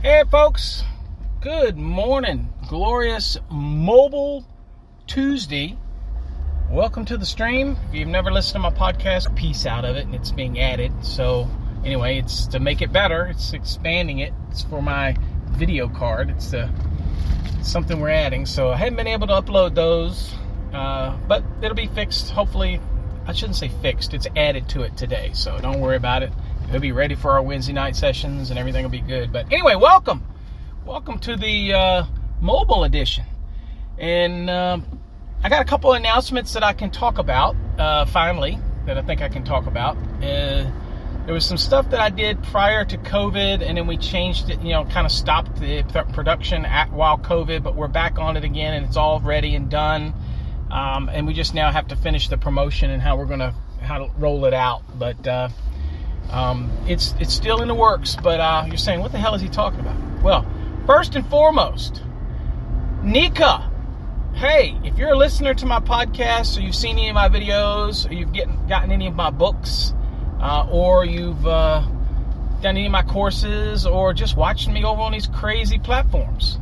Hey folks, good morning. Glorious Mobile Tuesday. Welcome to the stream. If you've never listened to my podcast, a piece out of it and it's being added. So anyway, it's to make it better. It's expanding it. It's for my video card. It's something we're adding. So I haven't been able to upload those, but it'll be fixed. Hopefully, I shouldn't say fixed. It's added to it today. So don't worry about it. We'll be ready for our Wednesday night sessions and everything will be good. But anyway, welcome. Welcome to the mobile edition. And I got a couple of announcements that I can talk about, finally, that I think I can talk about. There was some stuff that I did prior to COVID, and then we changed it, kind of stopped the production while COVID, but we're back on it again, and it's all ready and done. And we just now have to finish the promotion and how to roll it out. But it's still in the works, but you're saying, what the hell is he talking about? Well, first and foremost, Nika. Hey, if you're a listener to my podcast, or you've seen any of my videos, or you've gotten any of my books, or you've done any of my courses, or just watching me over on these crazy platforms,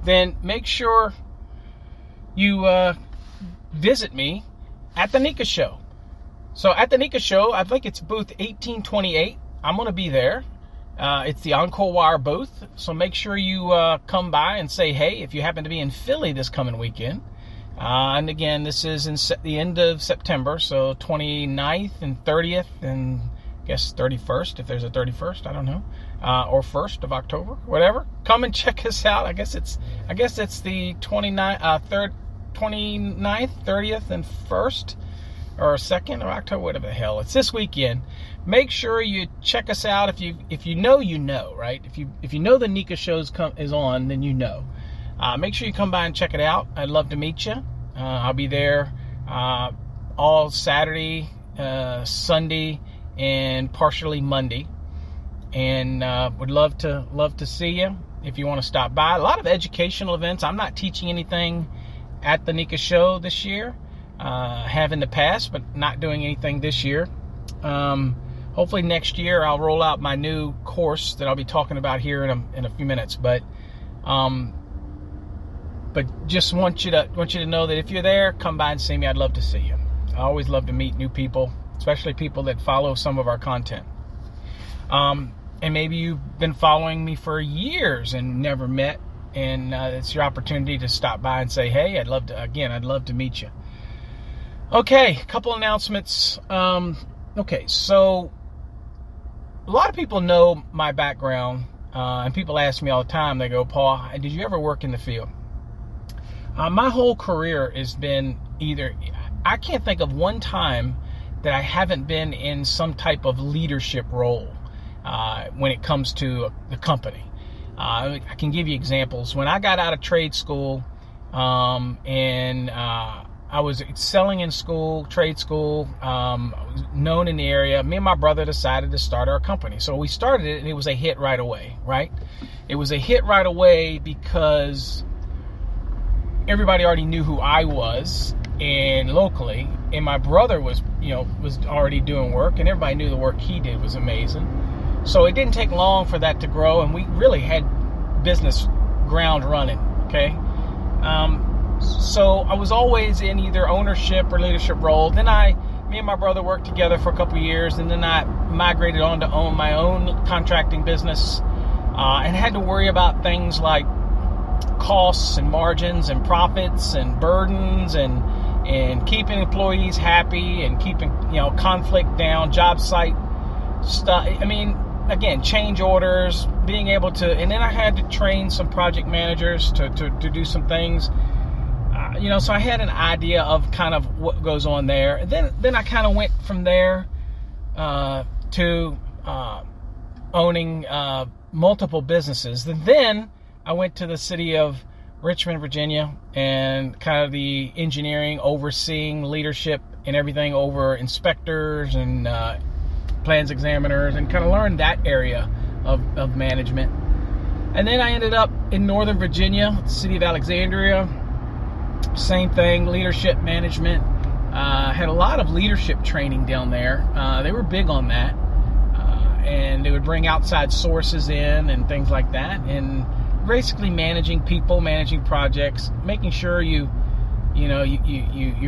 then make sure you visit me at the Nika show. So at the Nika show, I think it's booth 1828. I'm going to be there. It's the Encore Wire booth. So make sure you come by and say hey if you happen to be in Philly this coming weekend. And again, this is in the end of September. So 29th and 30th and I guess 31st, if there's a 31st, I don't know. Or 1st of October, whatever. Come and check us out. I guess it's the 29th, 30th, and 1st, or 2nd of October, whatever the hell. It's this weekend. Make sure you check us out. If you know, right? If you know the Nika show is on, then you know. Make sure you come by and check it out. I'd love to meet you. I'll be there all Saturday, Sunday, and partially Monday. And would love to see you if you want to stop by. A lot of educational events. I'm not teaching anything at the Nika show this year. Have in the past, but not doing anything this year. Hopefully next year I'll roll out my new course that I'll be talking about here in a few minutes. But just want you to know that if you're there, come by and see me. I'd love to see you. I always love to meet new people, especially people that follow some of our content. And maybe you've been following me for years and never met, and it's your opportunity to stop by and say, hey, I'd love to meet you. Okay, a couple announcements. Okay, so a lot of people know my background, and people ask me all the time, they go, Paul, did you ever work in the field? My whole career has been I can't think of one time that I haven't been in some type of leadership role when it comes to the company. I can give you examples. When I got out of trade school, and I was excelling in trade school, known in the area, me and my brother decided to start our company. So we started it, and it was a hit right away, right? It was a hit right away because everybody already knew who I was, and locally, and my brother was already doing work, and everybody knew the work he did was amazing. So it didn't take long for that to grow, and we really had business ground running, okay? So I was always in either ownership or leadership role. Then me and my brother worked together for a couple of years, and then I migrated on to own my own contracting business, and had to worry about things like costs and margins and profits and burdens and keeping employees happy and keeping conflict down, job site stuff. I mean, again, change orders, being able to, and then I had to train some project managers to do some things. So I had an idea of kind of what goes on there. And then I kind of went from there to owning multiple businesses. And then I went to the city of Richmond, Virginia, and kind of the engineering, overseeing leadership and everything over inspectors and plans examiners, and kind of learned that area of management. And then I ended up in Northern Virginia, the city of Alexandria. Same thing, leadership management. Had a lot of leadership training down there. They were big on that. and they would bring outside sources in and things like that, and basically managing people, managing projects, making sure you're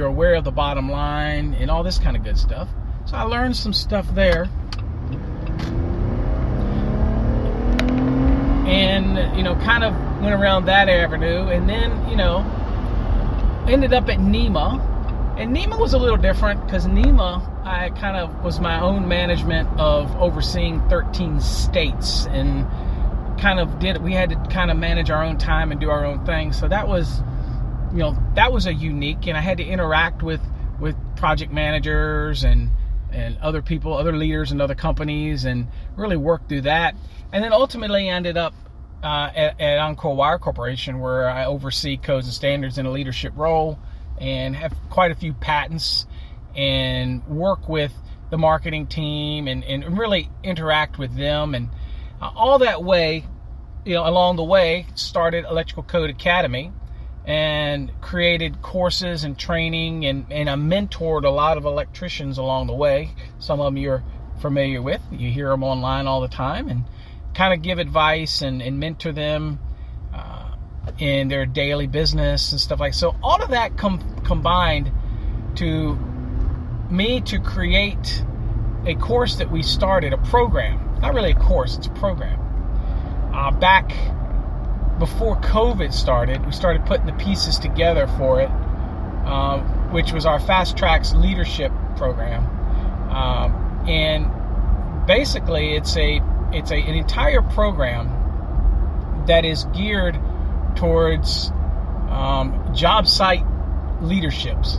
aware of the bottom line and all this kind of good stuff. So I learned some stuff there, and kind of went around that avenue, and then ended up at NEMA. And NEMA was a little different because NEMA, I kind of was my own management of overseeing 13 states, and we had to kind of manage our own time and do our own thing. So that was a unique, and I had to interact with project managers and other people, other leaders in other companies, and really work through that. And then ultimately ended up at Encore Wire Corporation, where I oversee codes and standards in a leadership role, and have quite a few patents, and work with the marketing team and really interact with them. And all that way, along the way, started Electrical Code Academy and created courses and training, and I mentored a lot of electricians along the way. Some of them you're familiar with. You hear them online all the time, and kind of give advice and mentor them in their daily business and stuff like so. All of that combined to me to create a course that we started, a program. Not really a course, it's a program. Back before COVID started, we started putting the pieces together for it, which was our Fast Tracks Leadership program. And basically it's an entire program that is geared towards job site leaderships,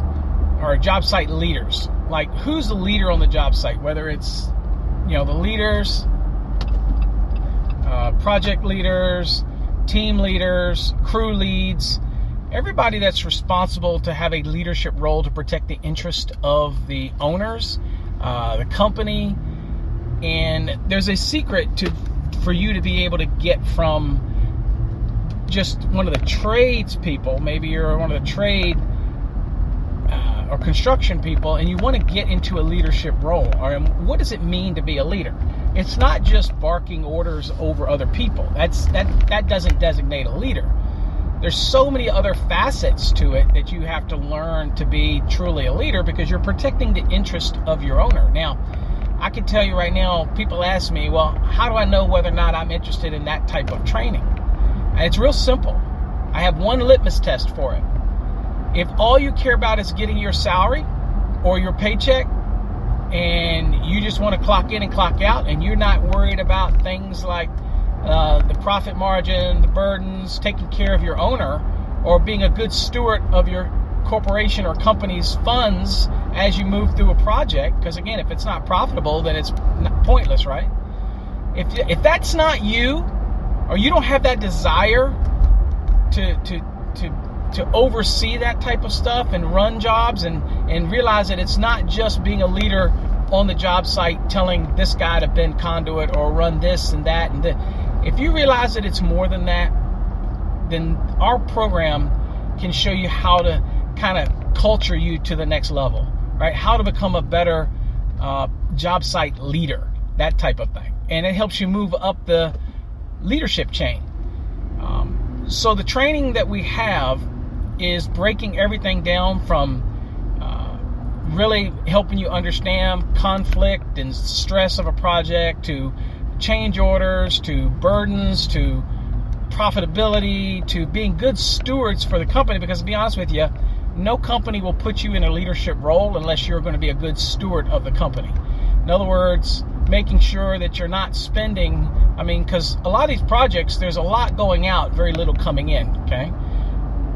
or job site leaders. Like, who's the leader on the job site? Whether it's the leaders, project leaders, team leaders, crew leads, everybody that's responsible to have a leadership role to protect the interest of the owners, the company. And there's a secret for you to be able to get from just one of the trades people. Maybe you're one of the trade or construction people, and you want to get into a leadership role. Or what does it mean to be a leader? It's not just barking orders over other people. That doesn't designate a leader. There's so many other facets to it that you have to learn to be truly a leader, because you're protecting the interest of your owner. Now, I can tell you right now, people ask me, well, how do I know whether or not I'm interested in that type of training? And it's real simple. I have one litmus test for it. If all you care about is getting your salary or your paycheck, and you just want to clock in and clock out, and you're not worried about things like the profit margin, the burdens, taking care of your owner, or being a good steward of your corporation or company's funds as you move through a project, because again, if it's not profitable, then it's pointless, right? If that's not you, or you don't have that desire to oversee that type of stuff and run jobs, and realize that it's not just being a leader on the job site telling this guy to bend conduit or run this and that and this. If you realize that it's more than that, then our program can show you how to kind of culture you to the next level, right? How to become a better job site leader, that type of thing. And it helps you move up the leadership chain. So the training that we have is breaking everything down from really helping you understand conflict and stress of a project, to change orders, to burdens, to profitability, to being good stewards for the company. Because to be honest with you, no company will put you in a leadership role unless you're going to be a good steward of the company. In other words, making sure that you're not spending, because a lot of these projects, there's a lot going out, very little coming in, okay?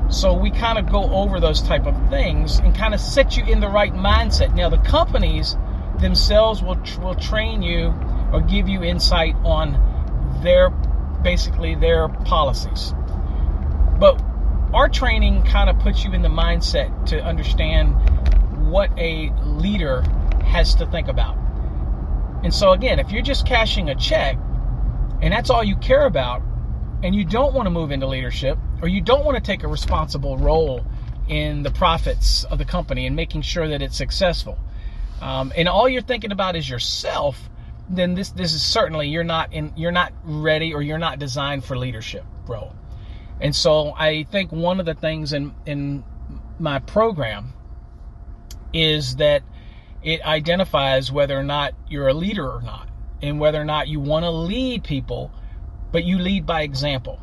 So we kind of go over those type of things and kind of set you in the right mindset. Now, the companies themselves will train you or give you insight on their policies. But our training kind of puts you in the mindset to understand what a leader has to think about. And so again, if you're just cashing a check and that's all you care about, and you don't want to move into leadership, or you don't want to take a responsible role in the profits of the company and making sure that it's successful, and all you're thinking about is yourself, then this is certainly you're not ready, or you're not designed for leadership role. And so I think one of the things in my program is that it identifies whether or not you're a leader or not, and whether or not you want to lead people, but you lead by example.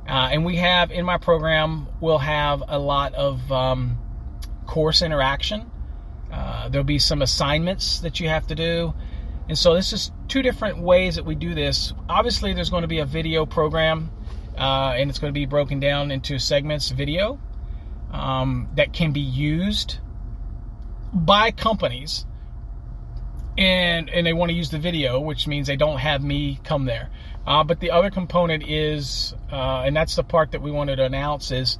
And we have in my program, we'll have a lot of course interaction. There'll be some assignments that you have to do. And so this is two different ways that we do this. Obviously, there's going to be a video program, and it's going to be broken down into segments, video, that can be used by companies. And they want to use the video, which means they don't have me come there. But the other component is, and that's the part that we wanted to announce, is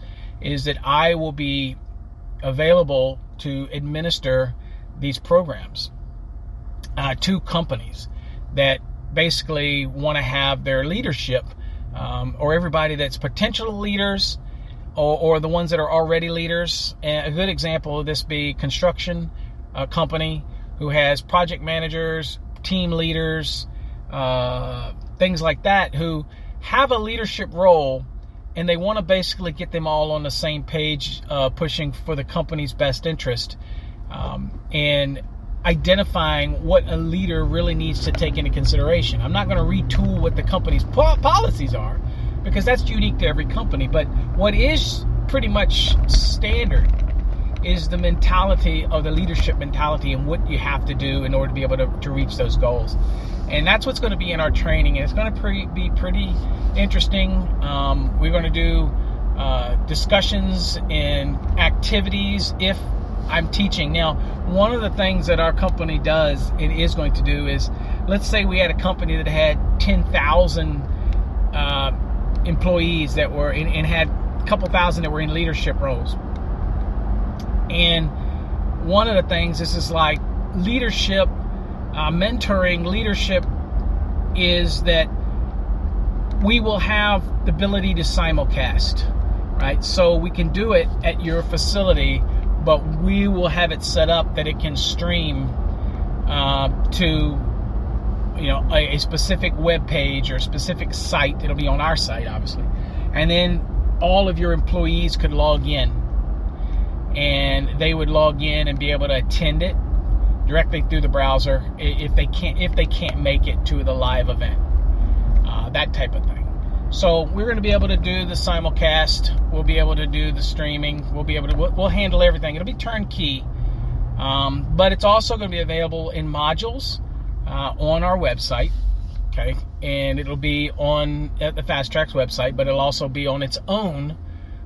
that I will be available to administer these programs to companies that basically want to have their leadership, or everybody that's potential leaders, or the ones that are already leaders. And a good example of this be construction company who has project managers, team leaders, things like that, who have a leadership role, and they want to basically get them all on the same page, pushing for the company's best interest, and identifying what a leader really needs to take into consideration. I'm not going to retool what the company's policies are, because that's unique to every company. But what is pretty much standard is the mentality of the leadership mentality, and what you have to do in order to be able to reach those goals. And that's what's going to be in our training. And it's going to be pretty interesting. We're going to do discussions and activities if I'm teaching. Now, one of the things that our company does, it is going to do, is, let's say we had a company that had 10,000 employees that were in, and had a couple thousand that were in leadership roles. And one of the things, this is like leadership, mentoring leadership, is that we will have the ability to simulcast, right? So we can do it at your facility, but we will have it set up that it can stream to, a specific web page or a specific site. It'll be on our site, obviously. And then all of your employees could log in, and they would log in and be able to attend it directly through the browser if they can't make it to the live event, that type of thing. So we're going to be able to do the simulcast. We'll be able to do the streaming. We'll handle everything. It'll be turnkey, but it's also going to be available in modules on our website. Okay, and it'll be at the Fast Tracks website, but it'll also be on its own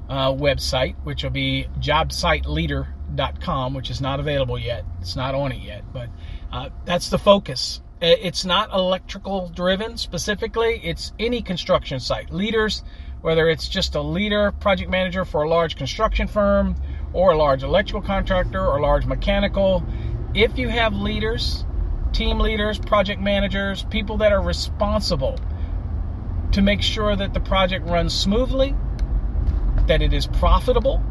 website, which will be jobsiteleader.com, which is not available yet. It's not on it yet, but that's the focus. It's not electrical driven specifically. It's any construction site. Leaders, whether it's just a leader, project manager for a large construction firm, or a large electrical contractor, or large mechanical. If you have leaders, team leaders, project managers, people that are responsible to make sure that the project runs smoothly, that it is profitable,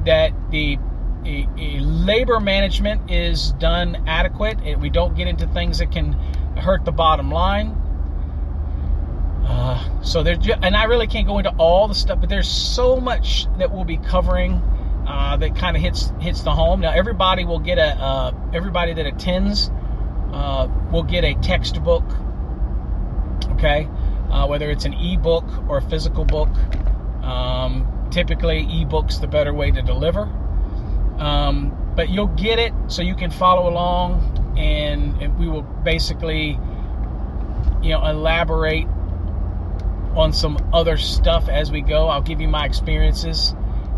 that the labor management is done adequate, and we don't get into things that can hurt the bottom line. So there's, and I really can't go into all the stuff, but there's so much that we'll be covering that kind of hits the home. Now everybody will get everybody that attends will get a textbook. Okay, whether it's an ebook or a physical book. Typically, ebooks the better way to deliver. But you'll get it so you can follow along, and we will basically, elaborate on some other stuff as we go. I'll give you my experiences.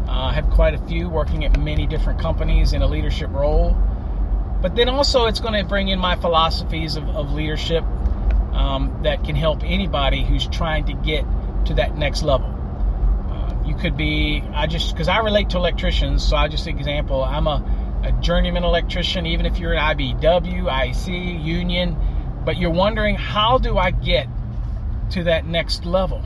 I have quite a few working at many different companies in a leadership role. But then also it's going to bring in my philosophies of leadership that can help anybody who's trying to get to that next level. You could be, because I relate to electricians, so I just example, I'm a journeyman electrician, even if you're an IBW, IC, union, but you're wondering, how do I get to that next level?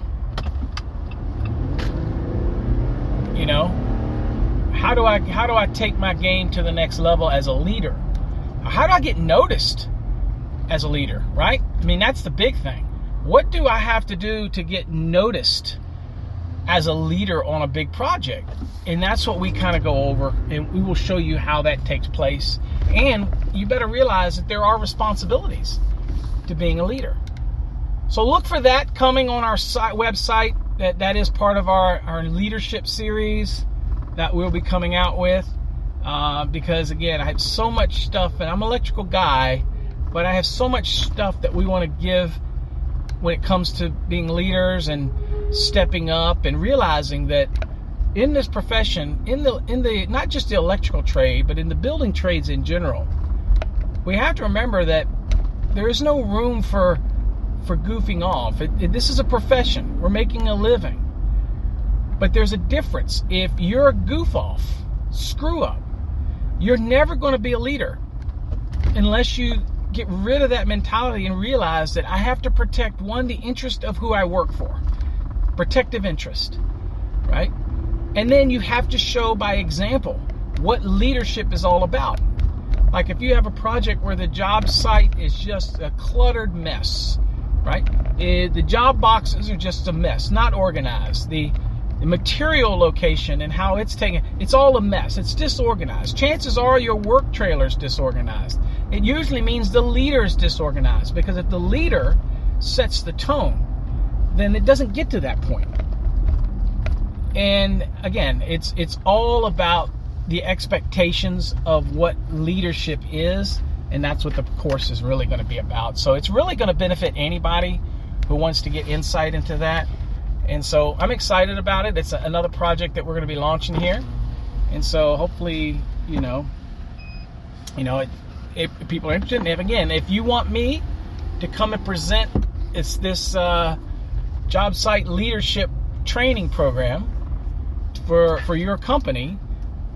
How do I take my game to the next level as a leader? How do I get noticed? as a leader, right? I mean, that's the big thing. What do I have to do to get noticed as a leader on a big project? And that's what we kind of go over, and we will show you how that takes place. And you better realize that there are responsibilities to being a leader. So look for that coming on our website. That is part of our leadership series that we'll be coming out with. Because again, I have so much stuff, and I'm an electrical guy, but I have so much stuff that we want to give when it comes to being leaders and stepping up and realizing that in this profession, in the not just the electrical trade, but in the building trades in general, we have to remember that there is no room for goofing off. This is a profession. We're making a living. But there's a difference. If you're a goof off, screw up, you're never going to be a leader unless you get rid of that mentality and realize that I have to protect, one, the interest of who I work for. Protective interest, right? And then you have to show by example what leadership is all about. Like if you have a project where the job site is just a cluttered mess, right? The job boxes are just a mess, not organized. The material location and how it's taken, it's all a mess. It's disorganized. Chances are your work trailer's disorganized. It usually means the leader's disorganized, because if the leader sets the tone, then it doesn't get to that point. And again, it's all about the expectations of what leadership is, and that's what the course is really going to be about. So it's really going to benefit anybody who wants to get insight into that. And so I'm excited about it. It's another project that we're going to be launching here. And so hopefully, if people are interested, and if you want me to come and present, it's this job site leadership training program for your company,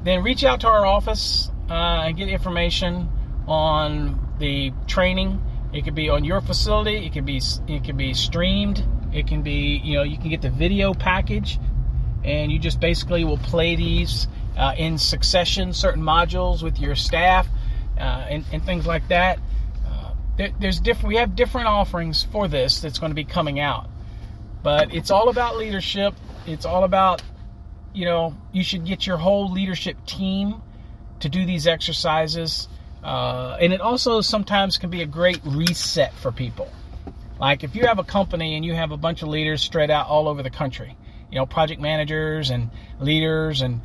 then reach out to our office and get information on the training. It could be on your facility. It can be streamed. It can be, you can get the video package, and you just basically will play these in succession, certain modules with your staff and things like that. We have different offerings for this that's going to be coming out, but it's all about leadership. It's all about, you should get your whole leadership team to do these exercises. And it also sometimes can be a great reset for people. Like if you have a company and you have a bunch of leaders spread out all over the country, project managers and leaders and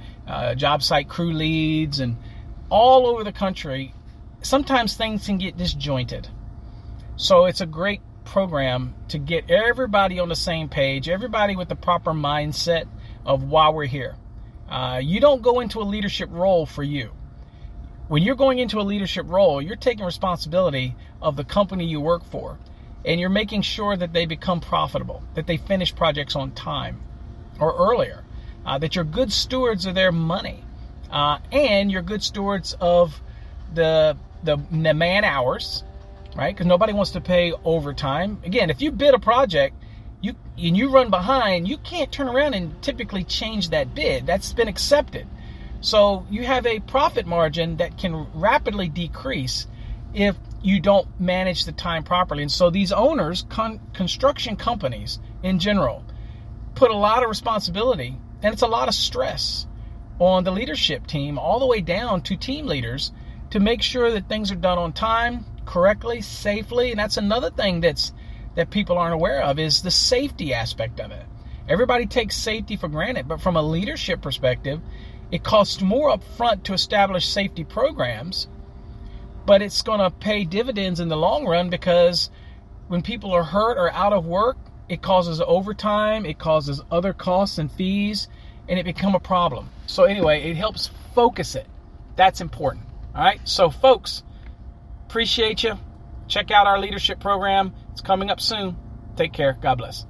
job site crew leads and all over the country, sometimes things can get disjointed. So it's a great program to get everybody on the same page, everybody with the proper mindset of why we're here. You don't go into a leadership role for you. When you're going into a leadership role, you're taking responsibility of the company you work for, and you're making sure that they become profitable, that they finish projects on time or earlier, that you're good stewards of their money, and you're good stewards of the man hours, right? Because nobody wants to pay overtime. Again, if you bid a project, you run behind, you can't turn around and typically change that bid. That's been accepted. So you have a profit margin that can rapidly decrease if you don't manage the time properly. And so these owners, construction companies in general, put a lot of responsibility, and it's a lot of stress on the leadership team all the way down to team leaders to make sure that things are done on time, correctly, safely. And that's another thing that people aren't aware of, is the safety aspect of it. Everybody takes safety for granted, but from a leadership perspective, it costs more up front to establish safety programs, but it's going to pay dividends in the long run, because when people are hurt or out of work, it causes overtime, it causes other costs and fees, and it become a problem. So anyway, it helps focus it. That's important. All right. So folks, appreciate you. Check out our leadership program. It's coming up soon. Take care. God bless.